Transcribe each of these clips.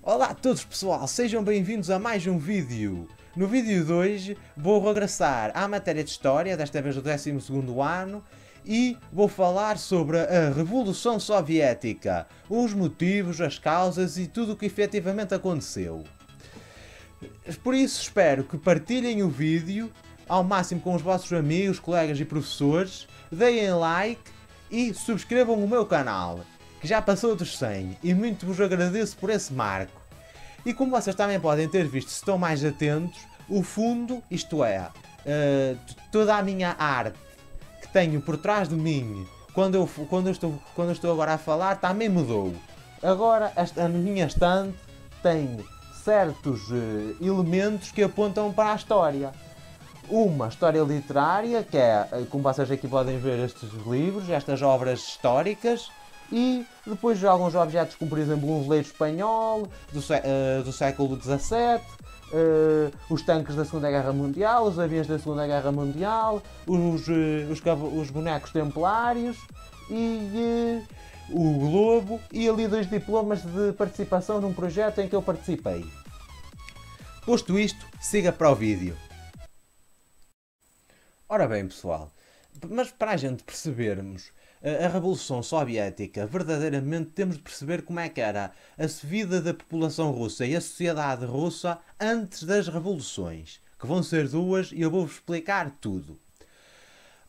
Olá a todos pessoal, sejam bem-vindos a mais um vídeo. No vídeo de hoje vou regressar à matéria de História, desta vez do 12º ano, e vou falar sobre a Revolução Soviética, os motivos, as causas e tudo o que efetivamente aconteceu. Por isso espero que partilhem o vídeo ao máximo com os vossos amigos, colegas e professores, deem like e subscrevam o meu canal, que já passou dos 100 e muito vos agradeço por esse marco. E como vocês também podem ter visto, se estão mais atentos, o fundo, isto é, toda a minha arte que tenho por trás de mim quando eu estou agora a falar também mudou. Agora a minha estante tem certos elementos que apontam para a história. Uma história literária, que é, como vocês aqui podem ver, estes livros, estas obras históricas, e depois alguns objetos como por exemplo um veleiro espanhol do século XVII, os tanques da Segunda Guerra Mundial, os aviões da Segunda Guerra Mundial, os bonecos templários e o globo, e ali 2 diplomas de participação num projeto em que eu participei. Posto isto, siga para o vídeo. Ora bem pessoal, mas para a gente percebermos a Revolução Soviética, verdadeiramente temos de perceber como é que era a vida da população russa e a sociedade russa antes das revoluções, que vão ser 2 e eu vou-vos explicar tudo.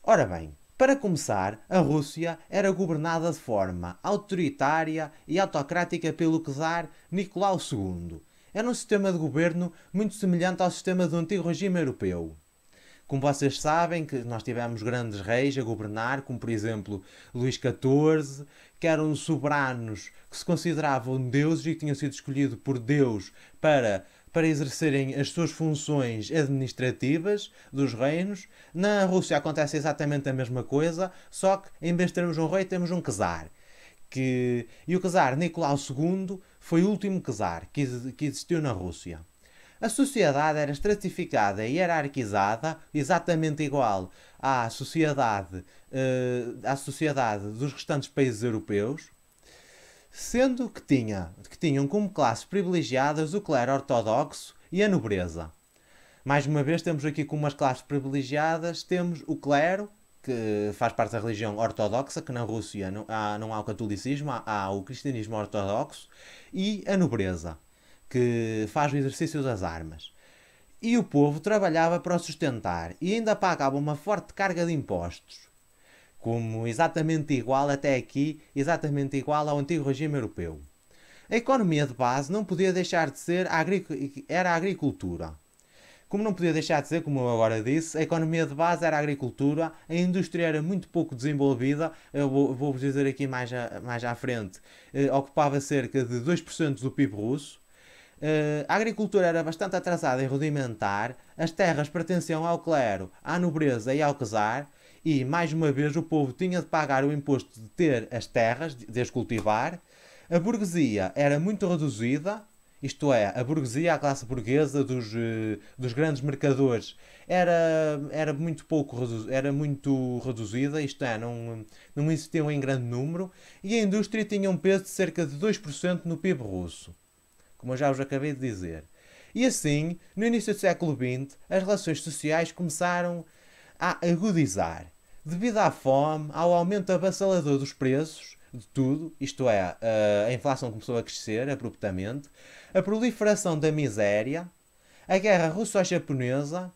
Ora bem, para começar, a Rússia era governada de forma autoritária e autocrática pelo czar Nicolau II. Era um sistema de governo muito semelhante ao sistema do antigo regime europeu. Como vocês sabem, que nós tivemos grandes reis a governar, como por exemplo Luís XIV, que eram soberanos que se consideravam deuses e que tinham sido escolhidos por Deus para exercerem as suas funções administrativas dos reinos. Na Rússia acontece exatamente a mesma coisa, só que em vez de termos um rei, temos um czar. E o czar Nicolau II foi o último czar que existiu na Rússia. A sociedade era estratificada e hierarquizada, exatamente igual à sociedade dos restantes países europeus, sendo que tinham como classes privilegiadas o clero ortodoxo e a nobreza. Mais uma vez temos aqui como as classes privilegiadas, temos o clero, que faz parte da religião ortodoxa, que na Rússia não há o catolicismo, há o cristianismo ortodoxo, e a nobreza, que faz o exercício das armas. E o povo trabalhava para o sustentar e ainda pagava uma forte carga de impostos, como exatamente igual até aqui, exatamente igual ao antigo regime europeu. A economia de base não podia deixar de ser era a agricultura. Como não podia deixar de ser, como eu agora disse, a economia de base era a agricultura, a indústria era muito pouco desenvolvida, eu vou-vos dizer aqui mais à frente, ocupava cerca de 2% do PIB russo. A agricultura era bastante atrasada e rudimentar, as terras pertenciam ao clero, à nobreza e ao czar, e, mais uma vez, o povo tinha de pagar o imposto de ter as terras, de as cultivar. A burguesia era muito reduzida, isto é, a burguesia, a classe burguesa dos grandes mercadores, era muito reduzida, isto é, não existiam em grande número, e a indústria tinha um peso de cerca de 2% no PIB russo, como eu já vos acabei de dizer. E assim, no início do século XX, as relações sociais começaram a agudizar, devido à fome, ao aumento avassalador dos preços de tudo, isto é, a inflação começou a crescer abruptamente, a proliferação da miséria, a guerra russo-japonesa,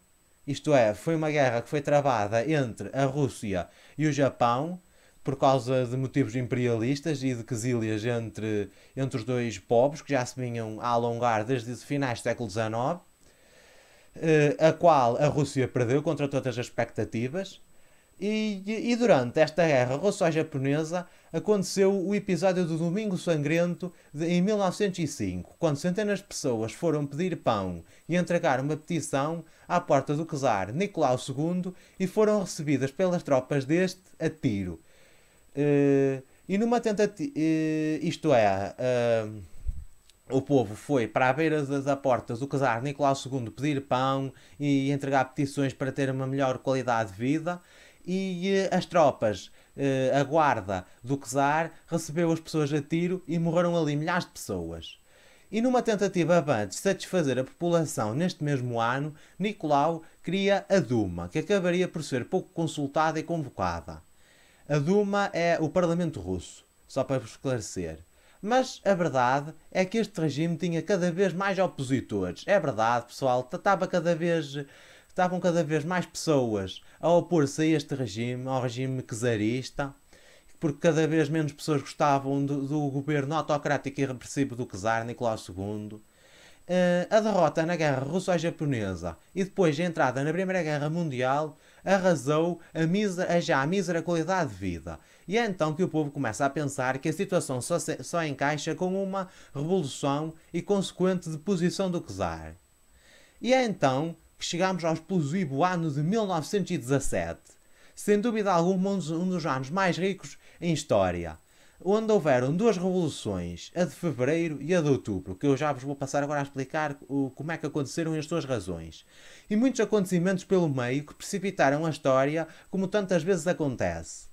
isto é, foi uma guerra que foi travada entre a Rússia e o Japão, por causa de motivos imperialistas e de quesílias entre os dois povos, que já se vinham a alongar desde os finais do século XIX, a qual a Rússia perdeu contra todas as expectativas. E durante esta guerra russo-japonesa aconteceu o episódio do Domingo Sangrento em 1905, quando centenas de pessoas foram pedir pão e entregar uma petição à porta do czar Nicolau II e foram recebidas pelas tropas deste a tiro. E numa tentativa, isto é, o povo foi para a beira das portas do czar Nicolau II pedir pão e entregar petições para ter uma melhor qualidade de vida, e as tropas, a guarda do czar, recebeu as pessoas a tiro e morreram ali milhares de pessoas. E numa tentativa vã de satisfazer a população neste mesmo ano, Nicolau cria a Duma, que acabaria por ser pouco consultada e convocada. A Duma é o Parlamento Russo, só para vos esclarecer. Mas a verdade é que este regime tinha cada vez mais opositores. É verdade, pessoal, estavam cada vez mais pessoas a opor-se a este regime, ao regime czarista, porque cada vez menos pessoas gostavam do governo autocrático e repressivo do czar Nicolau II. A derrota na Guerra Russo-Japonesa e depois a entrada na Primeira Guerra Mundial arrasou a já mísera qualidade de vida. E é então que o povo começa a pensar que a situação só encaixa com uma revolução e consequente deposição do czar. E é então que chegamos ao explosivo ano de 1917. Sem dúvida alguma um dos anos mais ricos em história, onde houveram duas revoluções, a de fevereiro e a de outubro, que eu já vos vou passar agora a explicar como é que aconteceram e as suas razões. E muitos acontecimentos pelo meio que precipitaram a história, como tantas vezes acontece.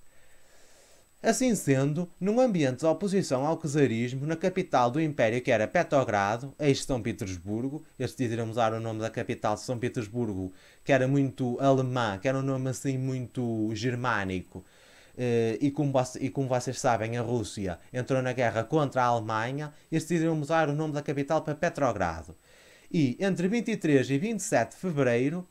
Assim sendo, num ambiente de oposição ao czarismo, na capital do Império, que era Petrogrado, ex-São Petersburgo, eles decidiram mudar o nome da capital de São Petersburgo, que era muito alemã, que era um nome assim muito germânico, e como vocês sabem, a Rússia entrou na guerra contra a Alemanha, eles decidiram mudar o nome da capital para Petrogrado. E entre 23 e 27 de fevereiro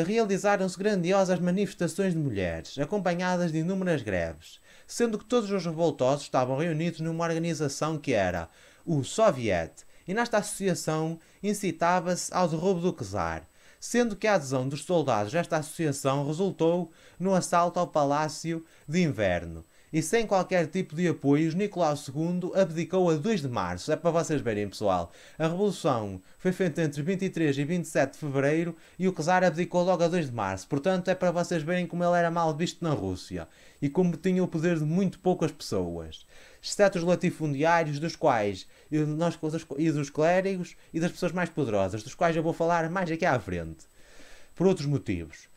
realizaram-se grandiosas manifestações de mulheres, acompanhadas de inúmeras greves, sendo que todos os revoltosos estavam reunidos numa organização que era o Soviet, e nesta associação incitava-se ao derrubo do czar, sendo que a adesão dos soldados desta associação resultou no assalto ao Palácio de Inverno. E sem qualquer tipo de apoios, Nicolau II abdicou a 2 de março. É para vocês verem, pessoal. A revolução foi feita entre 23 e 27 de fevereiro e o czar abdicou logo a 2 de março. Portanto, é para vocês verem como ele era mal visto na Rússia e como tinha o poder de muito poucas pessoas, exceto os latifundiários, dos quais e dos clérigos e das pessoas mais poderosas, dos quais eu vou falar mais aqui à frente, por outros motivos.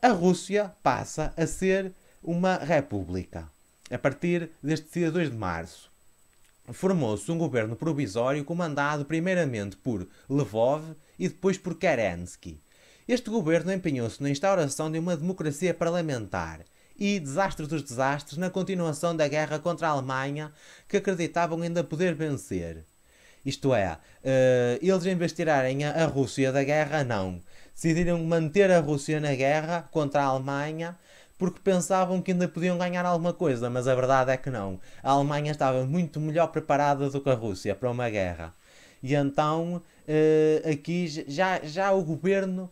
A Rússia passa a ser uma república a partir deste dia 2 de março. Formou-se um governo provisório comandado primeiramente por Lvov e depois por Kerensky. Este governo empenhou-se na instauração de uma democracia parlamentar e, desastre dos desastres, na continuação da guerra contra a Alemanha, que acreditavam ainda poder vencer. Isto é, eles em vez de tirarem a Rússia da guerra, não. Decidiram manter a Rússia na guerra contra a Alemanha, porque pensavam que ainda podiam ganhar alguma coisa, mas a verdade é que não. A Alemanha estava muito melhor preparada do que a Rússia para uma guerra. E então, aqui já o governo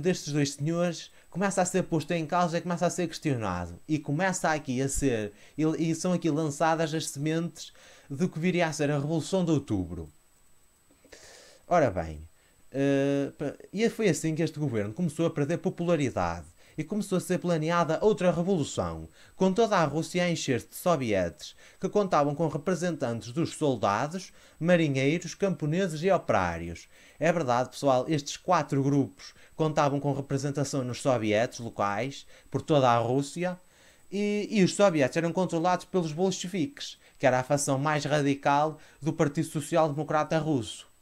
destes dois senhores começa a ser posto em causa e começa a ser questionado. E começa aqui a ser, e são aqui lançadas as sementes do que viria a ser a Revolução de Outubro. Ora bem, e foi assim que este governo começou a perder popularidade. E começou a ser planeada outra revolução, com toda a Rússia a encher-se de sovietes, que contavam com representantes dos soldados, marinheiros, camponeses e operários. É verdade, pessoal, estes 4 grupos contavam com representação nos sovietes locais, por toda a Rússia, e os sovietes eram controlados pelos bolcheviques, que era a facção mais radical do Partido Social Democrata Russo.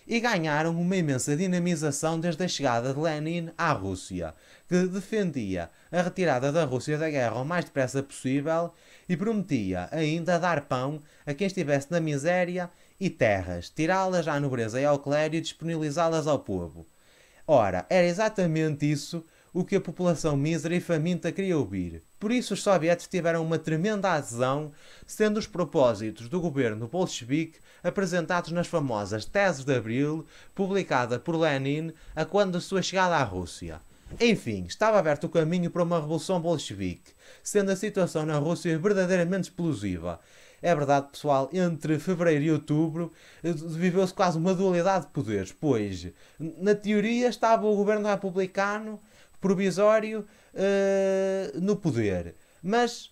E ganharam uma imensa dinamização desde a chegada de Lenin à Rússia, que defendia a retirada da Rússia da guerra o mais depressa possível e prometia ainda dar pão a quem estivesse na miséria e terras, tirá-las à nobreza e ao clero e disponibilizá-las ao povo. Ora, era exatamente isso o que a população mísera e faminta queria ouvir. Por isso os sovietes tiveram uma tremenda adesão, sendo os propósitos do governo bolchevique apresentados nas famosas Teses de Abril, publicada por Lenin a quando da sua chegada à Rússia. Enfim, estava aberto o caminho para uma revolução bolchevique, sendo a situação na Rússia verdadeiramente explosiva. É verdade, pessoal, entre fevereiro e outubro viveu-se quase uma dualidade de poderes, pois, na teoria, estava o governo republicano provisório no poder, mas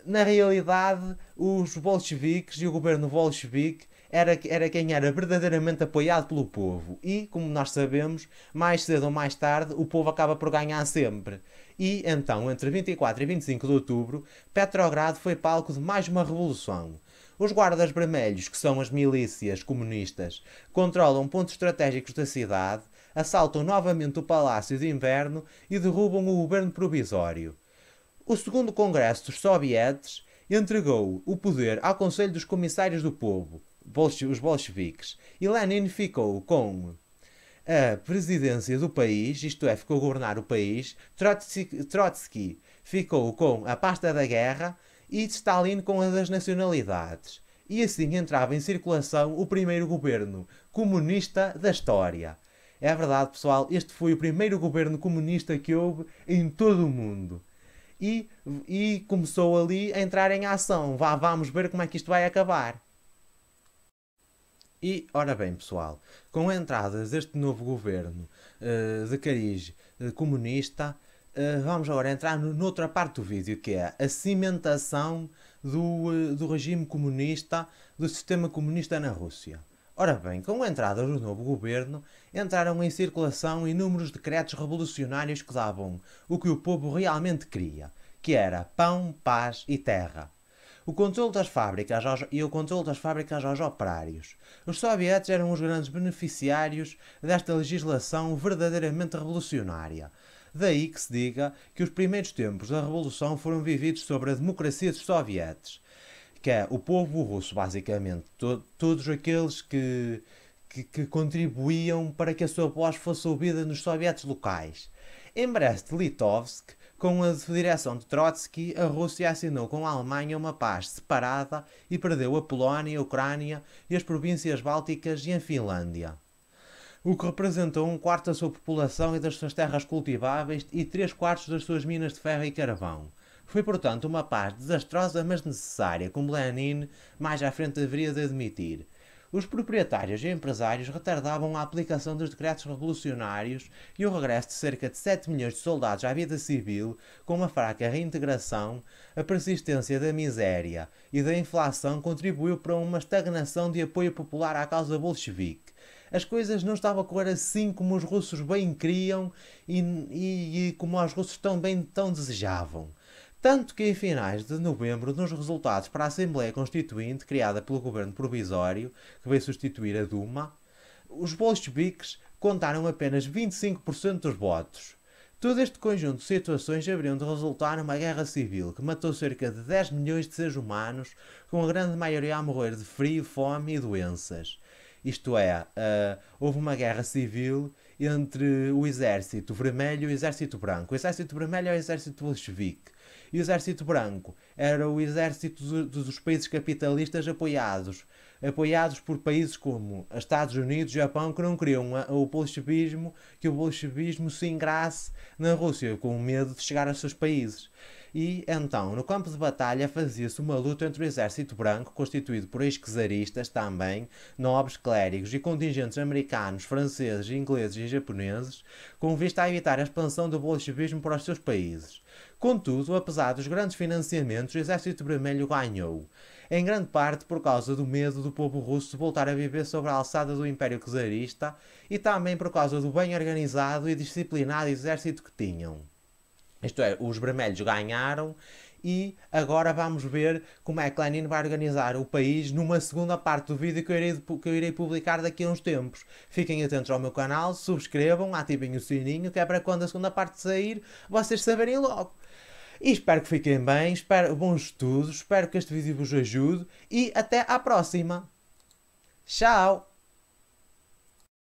na realidade os bolcheviques e o governo bolchevique era quem era verdadeiramente apoiado pelo povo e, como nós sabemos, mais cedo ou mais tarde o povo acaba por ganhar sempre. E então, entre 24 e 25 de outubro, Petrogrado foi palco de mais uma revolução. Os guardas vermelhos, que são as milícias comunistas, controlam pontos estratégicos da cidade, assaltam novamente o Palácio de Inverno e derrubam o governo provisório. O segundo Congresso dos Sovietes entregou o poder ao Conselho dos Comissários do Povo, os bolcheviques, e Lenin ficou com a presidência do país, isto é, ficou a governar o país, Trotsky ficou com a pasta da guerra e Stalin com a das nacionalidades. E assim entrava em circulação o primeiro governo comunista da história. É verdade, pessoal, este foi o primeiro governo comunista que houve em todo o mundo. E começou ali a entrar em ação. Vamos ver como é que isto vai acabar. E, ora bem, pessoal, com a entrada deste novo governo de cariz comunista, vamos agora entrar noutra parte do vídeo, que é a cimentação do regime comunista, do sistema comunista na Rússia. Ora bem, com a entrada do novo governo, entraram em circulação inúmeros decretos revolucionários que davam o que o povo realmente queria, que era pão, paz e terra. O controle das fábricas aos operários. Os soviéticos eram os grandes beneficiários desta legislação verdadeiramente revolucionária. Daí que se diga que os primeiros tempos da Revolução foram vividos sobre a democracia dos soviéticos, que é o povo russo, basicamente. Todos aqueles que contribuíam para que a sua voz fosse ouvida nos soviéticos locais. Em Brest-Litovsk, com a direção de Trotsky, a Rússia assinou com a Alemanha uma paz separada e perdeu a Polónia, a Ucrânia e as províncias bálticas e a Finlândia, o que representou 1/4 da sua população e das suas terras cultiváveis e 3/4 das suas minas de ferro e carvão. Foi, portanto, uma paz desastrosa, mas necessária, como Lenin mais à frente haveria de admitir. Os proprietários e empresários retardavam a aplicação dos decretos revolucionários e o regresso de cerca de 7 milhões de soldados à vida civil, com uma fraca reintegração, a persistência da miséria e da inflação contribuiu para uma estagnação de apoio popular à causa bolchevique. As coisas não estavam a correr assim como os russos bem queriam e como os russos tão desejavam. Tanto que em finais de novembro, nos resultados para a Assembleia Constituinte, criada pelo governo provisório, que veio substituir a Duma, os bolcheviques contaram apenas 25% dos votos. Todo este conjunto de situações haveriam de resultar numa guerra civil que matou cerca de 10 milhões de seres humanos, com a grande maioria a morrer de frio, fome e doenças. Isto é, houve uma guerra civil entre o exército vermelho e o exército branco. O exército vermelho é o exército bolchevique. E o exército branco era o exército dos países capitalistas apoiados por países como Estados Unidos e Japão, que não queriam que o bolchevismo se ingrasse na Rússia, com medo de chegar aos seus países. E então, no campo de batalha, fazia-se uma luta entre o exército branco, constituído por ex-czaristas também, nobres, clérigos e contingentes americanos, franceses, ingleses e japoneses, com vista a evitar a expansão do bolchevismo para os seus países. Contudo, apesar dos grandes financiamentos, o exército vermelho ganhou, em grande parte por causa do medo do povo russo de voltar a viver sobre a alçada do Império Czarista e também por causa do bem organizado e disciplinado exército que tinham. Isto é, os vermelhos ganharam e agora vamos ver como é que Lenin vai organizar o país numa segunda parte do vídeo que eu irei publicar daqui a uns tempos. Fiquem atentos ao meu canal, subscrevam, ativem o sininho, que é para quando a segunda parte sair vocês saberem logo. E espero que fiquem bem, espero bons estudos, espero que este vídeo vos ajude e até à próxima. Tchau!